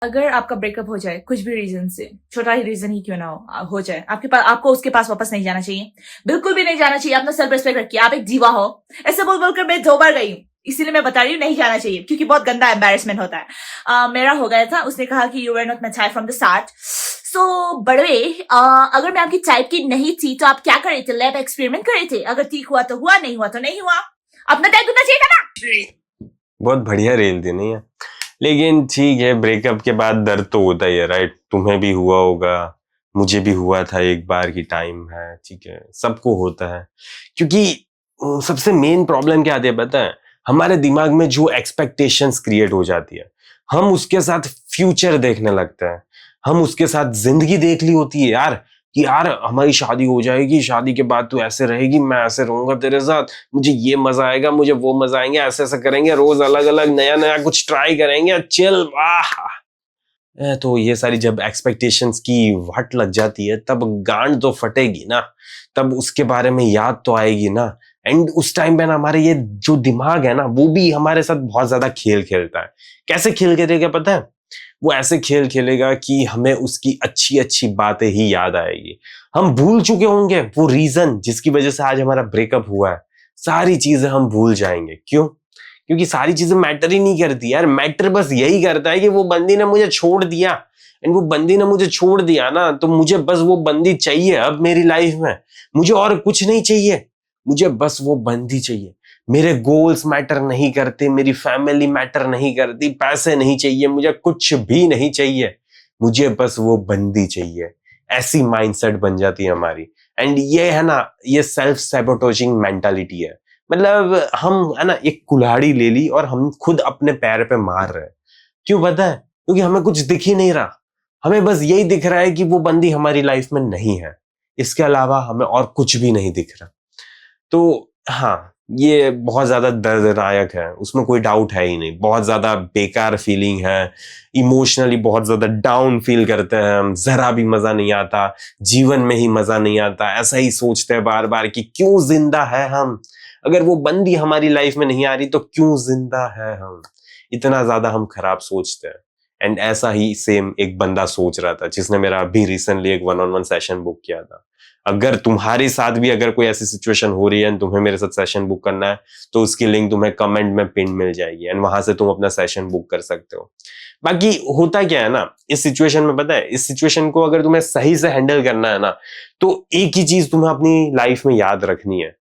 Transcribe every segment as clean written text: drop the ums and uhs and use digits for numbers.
अगर आपका ब्रेकअप हो जाए कुछ भी रीजन से, छोटा ही रीजन ही क्यों ना हो जाए, आपके पास आपको उसके पास वापस नहीं जाना चाहिए, बिल्कुल भी नहीं जाना चाहिए। अपना सेल्फ रिस्पेक्ट रखिए, आप एक जीवा हो। ऐसे बोल बोलकर मैं 2 बार गई हूँ, इसीलिए मैं बता रही हूँ नहीं जाना चाहिए, क्योंकि बहुत गंदा एम्बेरसमेंट होता है। मेरा हो गया था, उसने कहा कि you are not my type from the start. So बड़वे, अगर मैं आपकी टाइप की नहीं थी तो आप क्या कर रहे थे? लैब एक्सपेरिमेंट कर रहे थे? अगर ठीक हुआ तो हुआ, नहीं हुआ तो नहीं हुआ। अपना टाइप होना चाहिए था ना। बहुत बढ़िया रेल थी नहीं है, लेकिन ठीक है, ब्रेकअप के बाद दर्द तो होता ही है, राइट? तुम्हें भी हुआ होगा, मुझे भी हुआ था एक बार की टाइम है, ठीक है, सबको होता है। क्योंकि सबसे मेन प्रॉब्लम क्या आती है पता है? हमारे दिमाग में जो एक्सपेक्टेशंस क्रिएट हो जाती है, हम उसके साथ फ्यूचर देखने लगते हैं, हम उसके साथ जिंदगी देख ली होती है यार, कि यार हमारी शादी हो जाएगी, शादी के बाद तू ऐसे रहेगी, मैं ऐसे रहूंगा तेरे साथ, मुझे ये मजा आएगा, मुझे वो मजा आएंगे, ऐसे ऐसे करेंगे, रोज अलग अलग नया नया कुछ ट्राई करेंगे, चिल वाह। तो ये सारी जब एक्सपेक्टेशंस की वाट लग जाती है तब गांड तो फटेगी ना, तब उसके बारे में याद तो आएगी ना। एंड उस टाइम पे ना हमारे ये जो दिमाग है ना वो भी हमारे साथ बहुत ज्यादा खेल खेलता है। कैसे खेल खेलेगा पता है? वो ऐसे खेल खेलेगा कि हमें उसकी अच्छी अच्छी बातें ही याद आएगी। हम भूल चुके होंगे वो रीजन जिसकी वजह से आज हमारा ब्रेकअप हुआ है, सारी चीजें हम भूल जाएंगे। क्यों? क्योंकि सारी चीजें मैटर ही नहीं करती यार, मैटर बस यही करता है कि वो बंदी ने मुझे छोड़ दिया, एंड वो बंदी ने मुझे छोड़ दिया ना तो मुझे बस वो बंदी चाहिए अब मेरी लाइफ में, मुझे और कुछ नहीं चाहिए, मुझे बस वो बंदी चाहिए। मेरे गोल्स मैटर नहीं करते, मेरी फैमिली मैटर नहीं करती, पैसे नहीं चाहिए, मुझे कुछ भी नहीं चाहिए, मुझे बस वो बंदी चाहिए। ऐसी माइंडसेट बन जाती है हमारी। एंड ये है ना, ये सेल्फ सैबोटेजिंग मेंटालिटी है। मतलब हम है ना एक कुल्हाड़ी ले ली और हम खुद अपने पैर पे मार रहे हैं। क्यों पता है? क्योंकि हमें कुछ दिख ही नहीं रहा, हमें बस यही दिख रहा है कि वो बंदी हमारी लाइफ में नहीं है, इसके अलावा हमें और कुछ भी नहीं दिख रहा। तो हाँ, ये बहुत ज्यादा दर्दनायक है, उसमें कोई डाउट है ही नहीं, बहुत ज्यादा बेकार फीलिंग है, इमोशनली बहुत ज्यादा डाउन फील करते हैं हम, जरा भी मजा नहीं आता, जीवन में ही मजा नहीं आता, ऐसा ही सोचते हैं बार बार कि क्यों जिंदा है हम, अगर वो बंदी हमारी लाइफ में नहीं आ रही तो क्यों जिंदा है हम, इतना ज्यादा हम खराब सोचते हैं। एंड ऐसा ही सेम एक बंदा सोच रहा था जिसने मेरा अभी रिसेंटली एक 1-on-1 सेशन बुक किया था। अगर तुम्हारे साथ भी अगर कोई ऐसी सिचुएशन हो रही है, तुम्हें मेरे साथ सेशन बुक करना है तो उसकी लिंक तुम्हें कमेंट में पिन मिल जाएगी, एंड वहां से तुम अपना सेशन बुक कर सकते हो। बाकी होता क्या है ना इस सिचुएशन में पता है, इस सिचुएशन को अगर तुम्हें सही से हैंडल करना है ना तो एक ही चीज तुम्हें अपनी लाइफ में याद रखनी है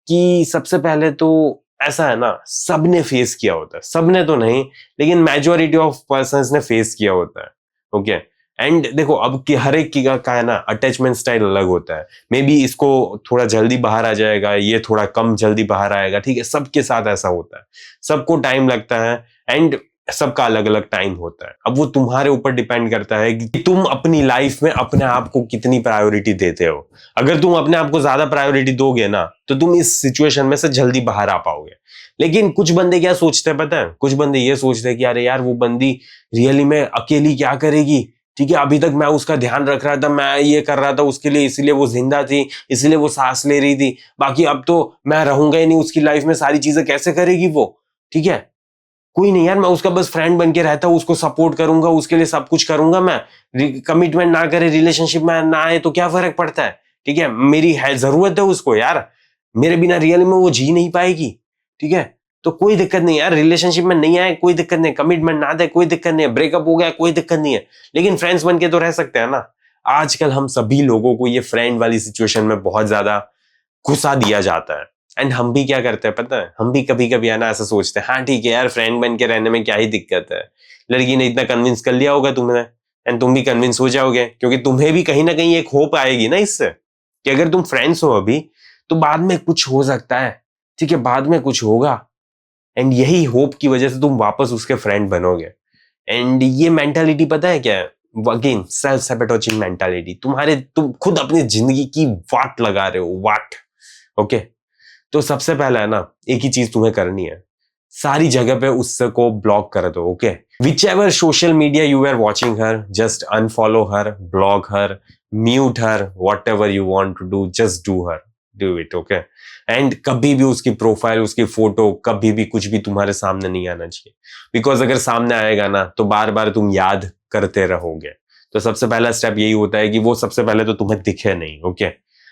कि सबसे पहले तो ऐसा है ना, सबने फेस किया होता है, सबने तो नहीं लेकिन मेजोरिटी ऑफ पर्संस ने फेस किया होता है। ओके, एंड देखो अब कि हर एक की का है ना अटैचमेंट स्टाइल अलग होता है, मे बी इसको थोड़ा जल्दी बाहर आ जाएगा, ये थोड़ा कम जल्दी बाहर आएगा, ठीक है, सबके साथ ऐसा होता है, सबको टाइम लगता है, एंड सबका अलग अलग टाइम होता है। अब वो तुम्हारे ऊपर डिपेंड करता है कि तुम अपनी लाइफ में अपने आप को कितनी प्रायोरिटी देते हो। अगर तुम अपने आप को ज्यादा प्रायोरिटी दोगे ना तो तुम इस सिचुएशन में से जल्दी बाहर आ पाओगे। लेकिन कुछ बंदे क्या सोचते हैं पता है? कुछ बंदे ये सोचते हैं कि अरे यार वो बंदी रियली में अकेली क्या करेगी, ठीक है, अभी तक मैं उसका ध्यान रख रहा था, मैं ये कर रहा था उसके लिए, इसीलिए वो जिंदा थी, इसीलिए वो सांस ले रही थी, बाकी अब तो मैं रहूंगा ही नहीं उसकी लाइफ में, सारी चीजें कैसे करेगी वो, ठीक है, कोई नहीं यार, मैं उसका बस फ्रेंड बन के रहता हूँ, उसको सपोर्ट करूंगा, उसके लिए सब कुछ करूंगा मैं, कमिटमेंट ना करे, रिलेशनशिप में ना आए तो क्या फर्क पड़ता है, ठीक है, मेरी है जरूरत है उसको यार, मेरे बिना रियल में वो जी नहीं पाएगी, ठीक है, तो कोई दिक्कत नहीं यार, रिलेशनशिप में नहीं आए कोई दिक्कत नहीं, कमिटमेंट ना दे कोई दिक्कत नहीं है, ब्रेकअप हो गया कोई दिक्कत नहीं है, लेकिन फ्रेंड्स बन के तो रह सकते हैं ना। आजकल हम सभी लोगों को ये फ्रेंड वाली सिचुएशन में बहुत ज्यादा घुसा दिया जाता है। एंड हम भी क्या करते हैं पता है, हम भी कभी कभी है ना ऐसा सोचते हैं, हाँ ठीक है यार, फ्रेंड बन के रहने में क्या ही दिक्कत है, लड़की ने इतना कन्विंस कर लिया होगा तुम्हें, एंड तुम भी कन्विंस हो जाओगे, क्योंकि तुम्हें भी कहीं ना कहीं एक होप आएगी ना इससे कि अगर तुम फ्रेंड्स हो अभी तो बाद में कुछ हो सकता है, ठीक है, बाद में कुछ होगा, एंड यही होप की वजह से तुम वापस उसके फ्रेंड बनोगे। एंड ये मेंटालिटी पता है क्या है? अगेन सेल्फ सैबोटेजिंग मेंटालिटी, तुम खुद अपनी जिंदगी की वाट लगा रहे हो, वाट। ओके, तो सबसे पहला है ना एक ही चीज तुम्हें करनी है, सारी जगह पे उससे को ब्लॉक कर दो। Okay, whichever social media you are watching her, just unfollow her, block her, mute her, whatever you want to do, just do her, do it. Okay, and कभी भी उसकी प्रोफाइल, उसकी photo, कभी भी कुछ भी तुम्हारे सामने नहीं आना चाहिए, बिकॉज अगर सामने आएगा ना तो बार बार तुम याद करते रहोगे। तो सबसे पहला स्टेप यही होता है कि वो सबसे पहले तो तुम्हें दिखे नहीं, ओके।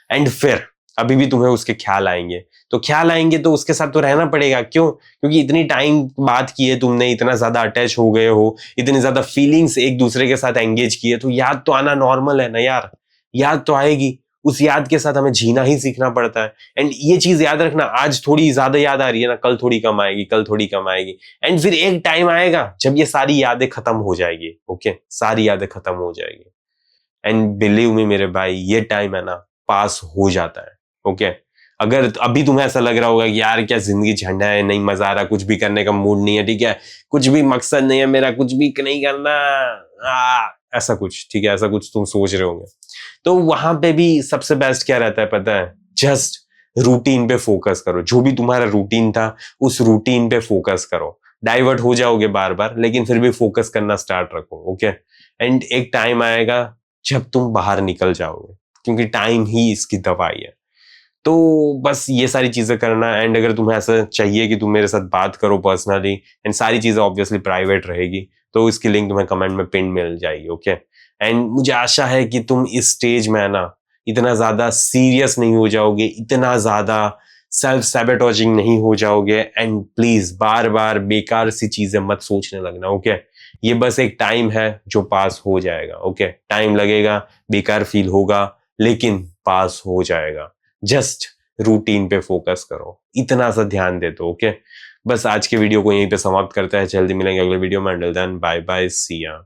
एंड फिर अभी भी तुम्हें उसके ख्याल आएंगे, तो ख्याल आएंगे तो उसके साथ तो रहना पड़ेगा। क्यों? क्योंकि इतनी टाइम बात की है तुमने, इतना ज्यादा अटैच हो गए हो, इतनी ज्यादा फीलिंग्स एक दूसरे के साथ एंगेज की है, तो याद तो आना नॉर्मल है ना यार। याद तो आएगी, उस याद के साथ हमें जीना ही सीखना पड़ता है। एंड ये चीज याद रखना, आज थोड़ी ज्यादा याद आ रही है ना, कल थोड़ी कम आएगी, कल थोड़ी कम आएगी। एंड फिर एक टाइम आएगा जब ये सारी यादें खत्म हो जाएगी, ओके, सारी यादें खत्म हो जाएगी। एंड बिलीव मी मेरे भाई, ये टाइम है ना, पास हो जाता है, ओके। अगर अभी तुम्हें ऐसा लग रहा होगा कि यार क्या जिंदगी झंडा है, नहीं मजा आ रहा, कुछ भी करने का मूड नहीं है, ठीक है, कुछ भी मकसद नहीं है मेरा, कुछ भी नहीं करना, ऐसा कुछ, ठीक है, ऐसा कुछ तुम सोच रहे होंगे, तो वहां पे भी सबसे बेस्ट क्या रहता है पता है? जस्ट रूटीन पे फोकस करो। जो भी तुम्हारा रूटीन था उस रूटीन पे फोकस करो। डाइवर्ट हो जाओगे बार बार, लेकिन फिर भी फोकस करना स्टार्ट रखो, ओके। एंड एक टाइम आएगा जब तुम बाहर निकल जाओगे, क्योंकि टाइम ही इसकी दवाई है। तो बस ये सारी चीजें करना। एंड अगर तुम्हें ऐसा चाहिए कि तुम मेरे साथ बात करो पर्सनली, एंड सारी चीजें ऑब्वियसली प्राइवेट रहेगी, तो इसकी लिंक तुम्हें कमेंट में पिन मिल जाएगी, ओके। एंड मुझे आशा है कि तुम इस स्टेज में है ना इतना ज्यादा सीरियस नहीं हो जाओगे, इतना ज्यादा सेल्फ सैबोटेजिंग नहीं हो जाओगे। एंड प्लीज बार बार बेकार सी चीजें मत सोचने लगना, ओके। ये बस एक टाइम है जो पास हो जाएगा, ओके। टाइम लगेगा, बेकार फील होगा, लेकिन पास हो जाएगा। जस्ट रूटीन पे फोकस करो, इतना सा ध्यान दे दो, ओके। बस आज के वीडियो को यहीं पे समाप्त करते हैं, जल्दी मिलेंगे अगले वीडियो में। अंटिल देन बाय बाय, सी या।